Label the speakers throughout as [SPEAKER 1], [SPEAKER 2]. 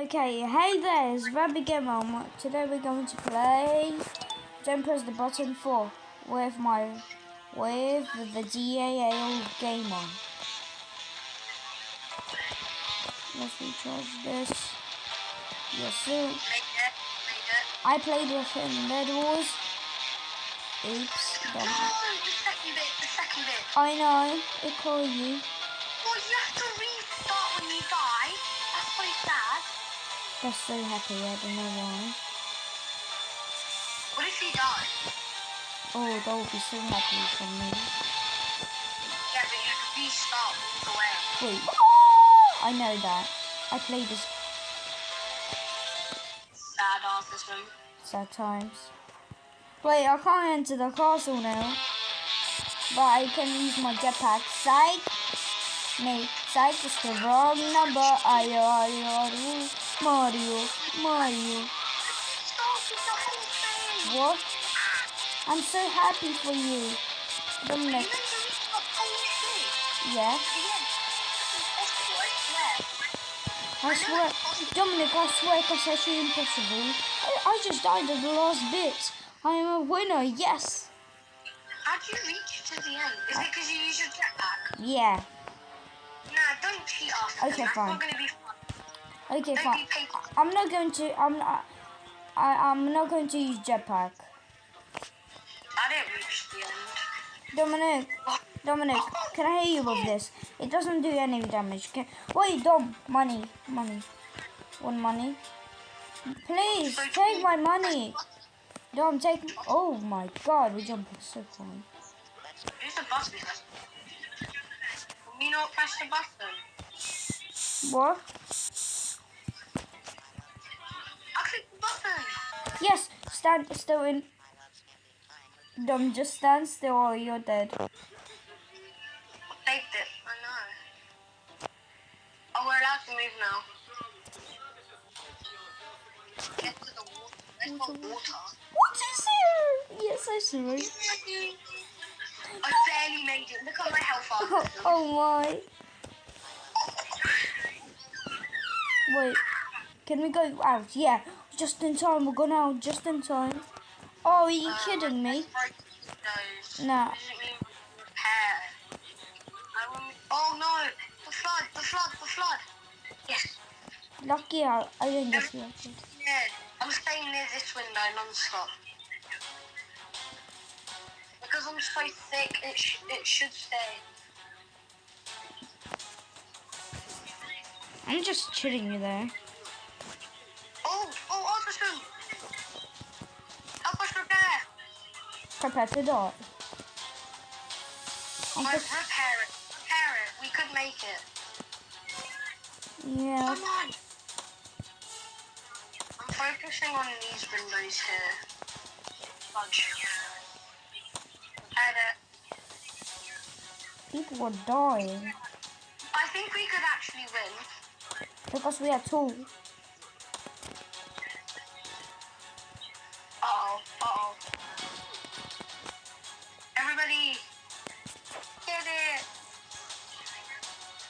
[SPEAKER 1] Okay, hey there, it's Rabbi Gamer. Today we're going to play. Don't press the button 4 with the DAL Gamer. Let's recharge this. Yes, sir.
[SPEAKER 2] Made it.
[SPEAKER 1] I played with him. That was. Oops.
[SPEAKER 2] No, the second bit.
[SPEAKER 1] I know. It called you.
[SPEAKER 2] Well, you have to restart when you die. That's so sad.
[SPEAKER 1] That's so happy. I don't know why.
[SPEAKER 2] What if you die?
[SPEAKER 1] Oh, that would be so happy for me.
[SPEAKER 2] Yeah, but you can restart all the way.
[SPEAKER 1] Wait. I know that. I played this
[SPEAKER 2] Sad autism.
[SPEAKER 1] sad times. Wait, I can't enter the castle now. But I can use my jetpack. Psych! Mate, psych is the wrong number. Mario.
[SPEAKER 2] Stop with the whole thing.
[SPEAKER 1] What? I'm so happy for you. Dominic.
[SPEAKER 2] You meant to restart the whole thing.
[SPEAKER 1] Yeah?
[SPEAKER 2] Yeah. Impossible, I swear.
[SPEAKER 1] I swear. Dominic, I swear it's actually impossible. I just died at the last bit. I am a winner, yes.
[SPEAKER 2] How do you reach to the end? Is it because you use your jetpack?
[SPEAKER 1] Yeah.
[SPEAKER 2] Nah, don't cheat us.
[SPEAKER 1] Okay,
[SPEAKER 2] That's
[SPEAKER 1] fine.
[SPEAKER 2] not going to be fun.
[SPEAKER 1] Okay,
[SPEAKER 2] Don't
[SPEAKER 1] fine.
[SPEAKER 2] be patient.
[SPEAKER 1] I'm not going to. I'm not going to use jetpack.
[SPEAKER 2] I didn't reach the end.
[SPEAKER 1] Dominic, can I hear you with this? It doesn't do any damage. Wait, Dom, money. Want money? Please, take my money. Dom, take. Oh my God, we jumped so high.
[SPEAKER 2] Use the button. Can you not press the button?
[SPEAKER 1] What?
[SPEAKER 2] I clicked the button.
[SPEAKER 1] Yes, stand still in. Dom, just stand still or you're dead.
[SPEAKER 2] I faked it. I know. Oh, we're allowed to move now. Get to the water. There's no water.
[SPEAKER 1] What is here? Yes, I saw it.
[SPEAKER 2] I barely made it. Look at my health bar.
[SPEAKER 1] Oh my. Wait, can we go out? Yeah, just in time. We're going out just in time. Oh, are you kidding me? Nah.
[SPEAKER 2] Repair. Oh no! The flood! Yes.
[SPEAKER 1] Lucky I didn't get flooded.
[SPEAKER 2] Yeah, I'm staying near this window non-stop. Because I'm so thick, it should stay.
[SPEAKER 1] I'm just chilling you there.
[SPEAKER 2] Oh, autism! Help us repair!
[SPEAKER 1] Prepare to die.
[SPEAKER 2] Repair it. We could make it.
[SPEAKER 1] Yeah.
[SPEAKER 2] Come on! I'm focusing on these windows here. Fudge. Repair it.
[SPEAKER 1] People are dying
[SPEAKER 2] I think we could actually win.
[SPEAKER 1] because we are two.
[SPEAKER 2] Uh-oh. Everybody, get it.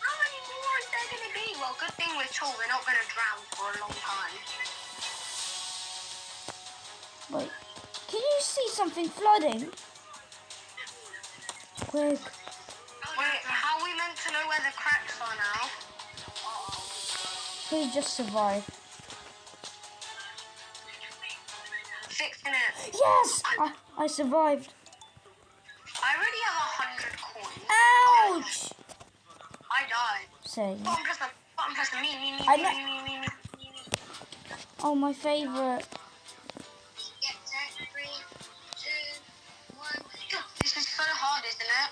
[SPEAKER 2] How many more is there going to be? Well, good thing we're tall. We're not going to drown for a long time.
[SPEAKER 1] Wait, can you see something flooding? Quick.
[SPEAKER 2] Wait, how are we meant to know where the cracks are now?
[SPEAKER 1] Please just survive.
[SPEAKER 2] Fixing it.
[SPEAKER 1] Yes! I survived.
[SPEAKER 2] I already have 100 coins.
[SPEAKER 1] Ouch!
[SPEAKER 2] I died.
[SPEAKER 1] Same.
[SPEAKER 2] Button press me.
[SPEAKER 1] Oh, my favorite.
[SPEAKER 2] Get set, 3, 2, 1, go. This is so hard, isn't it?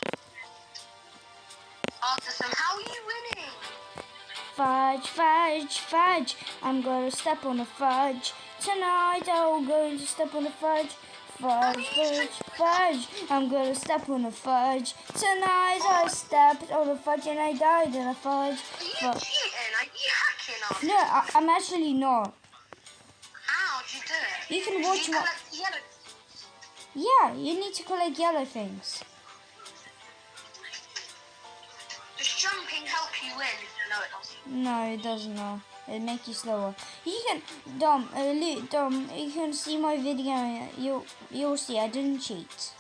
[SPEAKER 2] Autism, how are you winning?
[SPEAKER 1] Fudge. I'm gonna step on the fudge. Tonight I'm going to step on the fudge. Fudge. I'm gonna step on the fudge. Tonight I stepped on the fudge and I died in a fudge.
[SPEAKER 2] Are you cheating? Are you hacking us?
[SPEAKER 1] No, I'm actually not.
[SPEAKER 2] How'd you do it?
[SPEAKER 1] You can watch
[SPEAKER 2] you
[SPEAKER 1] my...
[SPEAKER 2] collect yellow.
[SPEAKER 1] Yeah, you need to collect yellow things.
[SPEAKER 2] Does jumping help you win? No, it doesn't.
[SPEAKER 1] No, it doesn't. No. It'll make you slower. You can, Dom, Dom, you can see my video. You'll see I didn't cheat.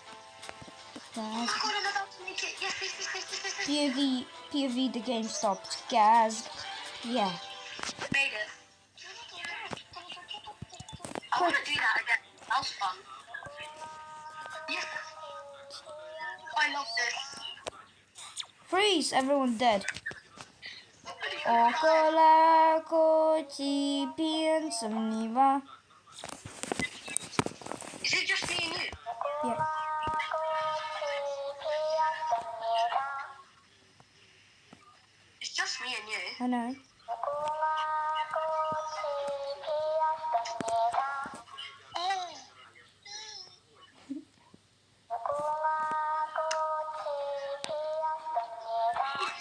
[SPEAKER 2] Oh my god, I'm about to make it. Yes, yes, yes, yes, yes, yes, yes.
[SPEAKER 1] POV, the game stopped. Gazzed. Yeah.
[SPEAKER 2] Made it. I want to do that again. That was fun. Yes. I love this.
[SPEAKER 1] Freeze! Everyone dead. Okola kochi piensamiva.
[SPEAKER 2] Is it just me and you?
[SPEAKER 1] Yeah.
[SPEAKER 2] It's just me and you.
[SPEAKER 1] I know.
[SPEAKER 2] Oh.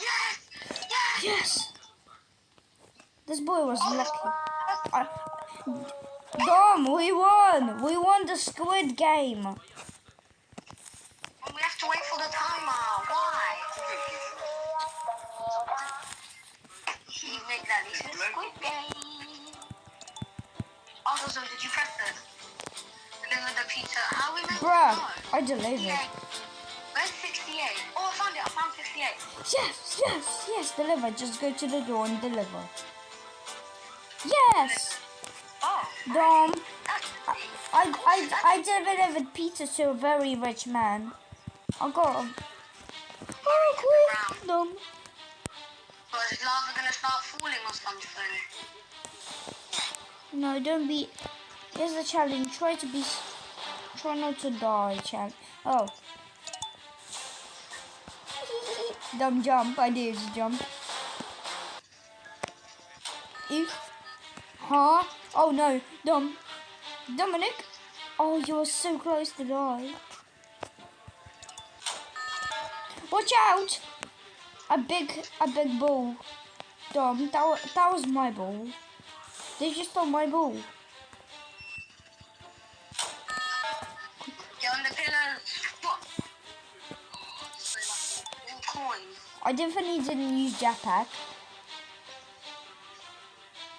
[SPEAKER 2] Yes! Yes!
[SPEAKER 1] Yes! This boy was lucky.
[SPEAKER 2] Oh,
[SPEAKER 1] Dom, we won! We won the Squid Game.
[SPEAKER 2] and we have to wait for the timer. Why? You make that this is Squid Game. Also, so did you press it? Deliver the pizza. How we meant
[SPEAKER 1] Bruh,
[SPEAKER 2] to know?
[SPEAKER 1] I delivered.
[SPEAKER 2] 68. Where's 68? Oh, I found it. I found 68.
[SPEAKER 1] Yes, yes, yes, deliver. Just go to the door and deliver. Yes!
[SPEAKER 2] Oh,
[SPEAKER 1] Dom,
[SPEAKER 2] that's
[SPEAKER 1] I delivered pizza to a very rich man. I got him. Oh, quick, Dom.
[SPEAKER 2] Or is lava gonna start falling or something?
[SPEAKER 1] No, don't be. Here's the challenge. Try not to die, challenge. Oh. Dumb jump. I did jump. If. Huh? Oh no, Dominic. Oh, you were so close to die. Watch out! A big ball. Dom, that was my ball. They just stole my ball.
[SPEAKER 2] Get on the pillars. What? So like, all coins.
[SPEAKER 1] I definitely didn't use jetpack.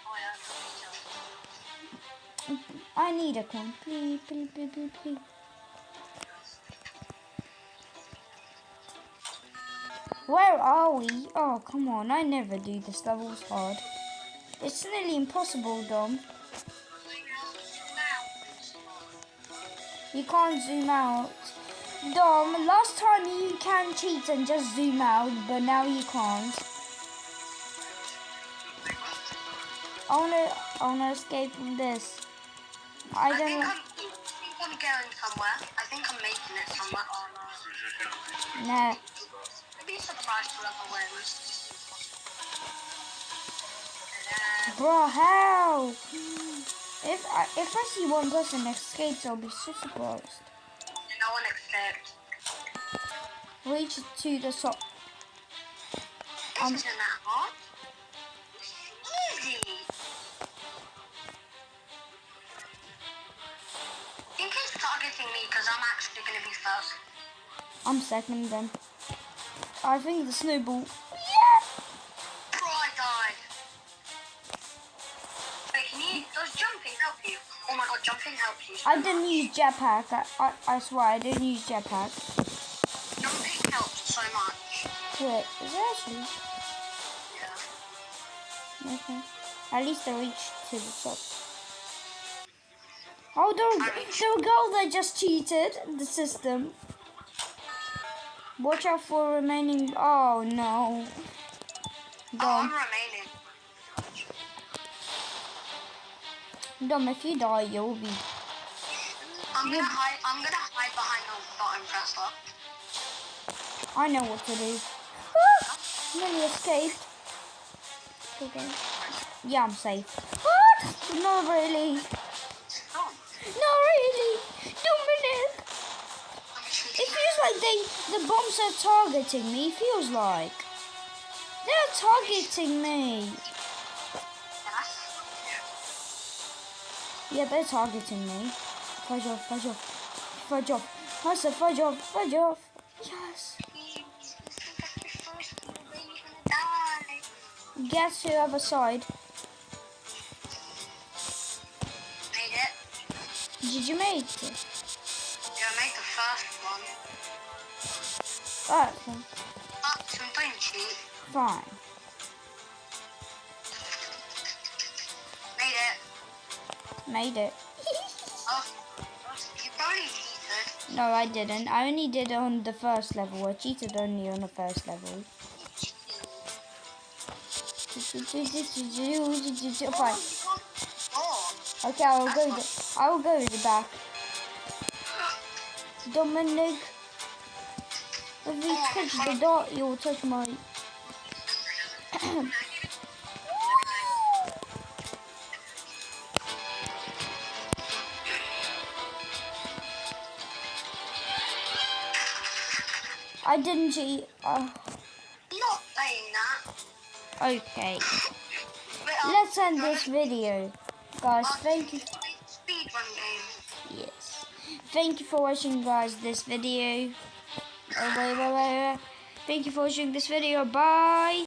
[SPEAKER 2] Oh yeah, that's me too.
[SPEAKER 1] I need a coin. Please, please, please, please, please. Where are we? Oh, come on. I never do this level's hard. It's nearly impossible, Dom. You can't zoom out. Dom, last time you can cheat and just zoom out, but now you can't. I wanna escape from this. I don't
[SPEAKER 2] think
[SPEAKER 1] know.
[SPEAKER 2] I'm going somewhere. I think I'm making it somewhere. Oh no.
[SPEAKER 1] Nah.
[SPEAKER 2] I'd be surprised whoever wins.
[SPEAKER 1] Bro, how? If I see one person escapes, I'll be so surprised.
[SPEAKER 2] No one escaped.
[SPEAKER 1] Reach to the top.
[SPEAKER 2] This isn't that hard. Easy. I think he's targeting me because I'm actually going to be first.
[SPEAKER 1] I'm second then. I think the snowball. Yeah!
[SPEAKER 2] Bro, I died. Wait, does jumping help you? Oh my god, jumping helps you.
[SPEAKER 1] I didn't use jetpack. I swear I didn't use jetpack.
[SPEAKER 2] Jumping helps so much.
[SPEAKER 1] Wait, is it actually?
[SPEAKER 2] Yeah.
[SPEAKER 1] Okay. At least I reached to the top. Oh, the girl that just cheated the system. Watch out for remaining. Oh no.
[SPEAKER 2] Oh, I'm
[SPEAKER 1] Dom,
[SPEAKER 2] remaining.
[SPEAKER 1] Dom, if you die, you'll be.
[SPEAKER 2] I'm gonna hide behind the bottom dresser.
[SPEAKER 1] I know what to do. Ah! Nearly escaped. Okay. Yeah, I'm safe. Ah! Not really.
[SPEAKER 2] Oh.
[SPEAKER 1] Not really. Dominic. It feels like the bombs are targeting me. It feels like. They're targeting me. Yeah, they're targeting me. Fudge off, fudge off. Fudge off. I said fudge off, fudge off. Yes. Guess who other side? Did you make it?
[SPEAKER 2] Yeah, make the first one.
[SPEAKER 1] Oh,
[SPEAKER 2] Some don't cheat.
[SPEAKER 1] fine.
[SPEAKER 2] Made it.
[SPEAKER 1] Made it.
[SPEAKER 2] Oh, you probably cheated.
[SPEAKER 1] No, I didn't. I only did it on the first level. I cheated only on the first level. Fine.
[SPEAKER 2] Oh,
[SPEAKER 1] Okay, I will go to the back. Dominic, if you touch the dot, you'll touch my. I didn't cheat.
[SPEAKER 2] not playing that.
[SPEAKER 1] Okay,
[SPEAKER 2] Wait,
[SPEAKER 1] let's end this video, guys. Thank you.
[SPEAKER 2] Speedrun game.
[SPEAKER 1] Yes, thank you for watching, guys. This video. Oh wait. Thank you for watching this video. Bye.